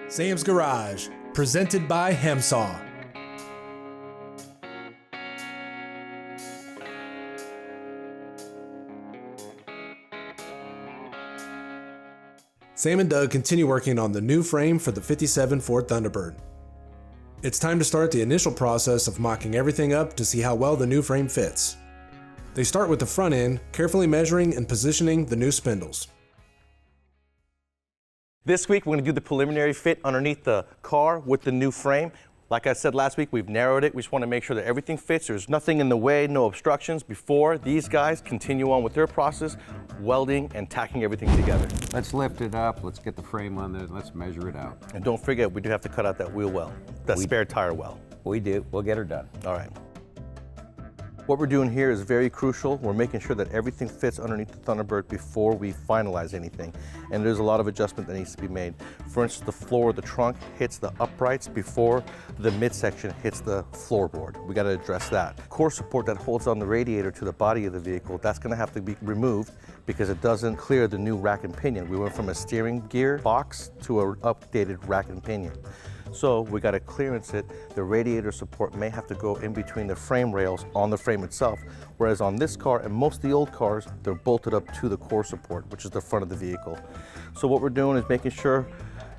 Sam's Garage, presented by Hemsaw. Sam and Doug continue working on the new frame for the 57 Ford Thunderbird. It's time to start the initial process of mocking everything up to see how well the new frame fits. They start with the front end, carefully measuring and positioning the new spindles. This week, we're going to do the preliminary fit underneath the car with the new frame. Like I said last week, we've narrowed it. We just want to make sure that everything fits. There's nothing in the way, no obstructions before these guys continue on with their process, welding and tacking everything together. Let's lift it up. Let's get the frame on there. Let's measure it out. And don't forget, we do have to cut out that wheel well, that spare tire well. We do. We'll get her done. All right. What we're doing here is very crucial. We're making sure that everything fits underneath the Thunderbird before we finalize anything. And there's a lot of adjustment that needs to be made. For instance, the floor of the trunk hits the uprights before the midsection hits the floorboard. We got to address that. Core support that holds on the radiator to the body of the vehicle, that's going to have to be removed because it doesn't clear the new rack and pinion. We went from a steering gear box to an updated rack and pinion. So we got to clearance it. The radiator support may have to go in between the frame rails on the frame itself, whereas on this car and most of the old cars, they're bolted up to the core support, which is the front of the vehicle. So what we're doing is making sure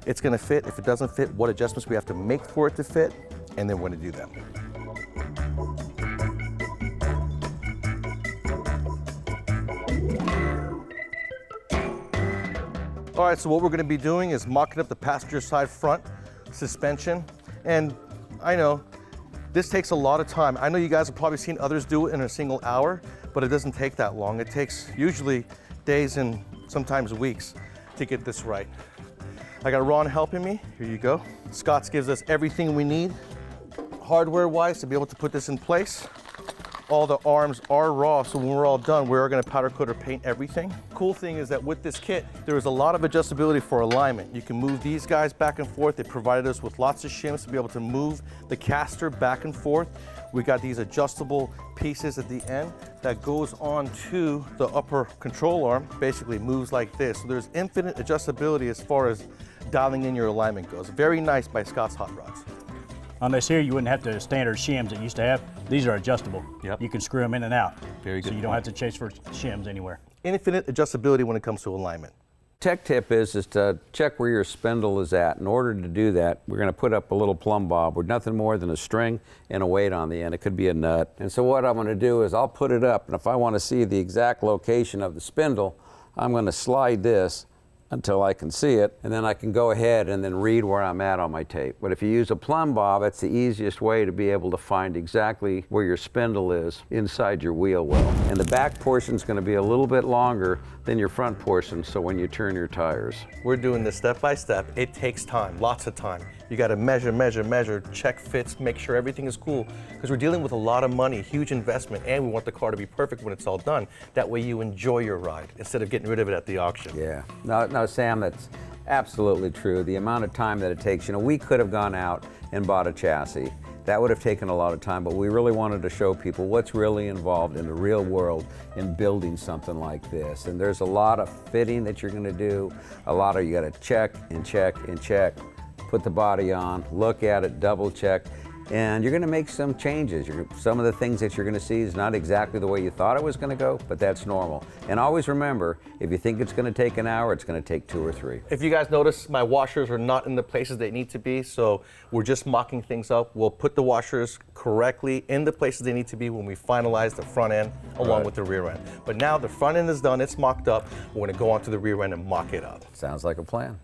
it's going to fit. If it doesn't fit, what adjustments we have to make for it to fit, and then we're going to do them. All right, so what we're going to be doing is mocking up the passenger side front suspension. And I know this takes a lot of time. I know you guys have probably seen others do it in a single hour, but it doesn't take that long. It takes usually days and sometimes weeks to get this right. I got Ron helping me. Here you go. Scott's gives us everything we need hardware-wise to be able to put this in place. All the arms are raw, so when we're all done, we're gonna powder coat or paint everything. Cool thing is that with this kit, there is a lot of adjustability for alignment. You can move these guys back and forth. They provided us with lots of shims to be able to move the caster back and forth. We got these adjustable pieces at the end that goes on to the upper control arm, basically moves like this. So there's infinite adjustability as far as dialing in your alignment goes. Very nice by Scott's Hot Rods. On this here, you wouldn't have the standard shims that you used to have. These are adjustable. Yep. You can screw them in and out. Very good So you don't have to chase for shims anywhere. Infinite adjustability when it comes to alignment. Tech tip is to check where your spindle is at. In order to do that, we're going to put up a little plumb bob with nothing more than a string and a weight on the end. It could be a nut. And so what I'm going to do is I'll put it up, and if I want to see the exact location of the spindle, I'm going to slide this until I can see it, and then I can go ahead and then read where I'm at on my tape. But if you use a plumb bob, that's the easiest way to be able to find exactly where your spindle is inside your wheel well. And the back portion is going to be a little bit longer than your front portion, so when you turn your tires. We're doing this step by step. It takes time, lots of time. You got to measure, check fits, make sure everything is cool, because we're dealing with a lot of money, huge investment, and we want the car to be perfect when it's all done. That way you enjoy your ride instead of getting rid of it at the auction. Yeah. No, Sam, that's absolutely true. The amount of time that it takes, we could have gone out and bought a chassis. That would have taken a lot of time, but we really wanted to show people what's really involved in the real world in building something like this. And there's a lot of fitting that you're going to do. You got to check and check and check. Put the body on, look at it, double check, and you're going to make some changes. Some of the things that you're going to see is not exactly the way you thought it was going to go, but that's normal. And always remember, if you think it's going to take an hour, it's going to take 2 or 3. If you guys notice, my washers are not in the places they need to be, so we're just mocking things up. We'll put the washers correctly in the places they need to be when we finalize the front end along with the rear end. But now the front end is done, it's mocked up. We're going to go on to the rear end and mock it up. Sounds like a plan.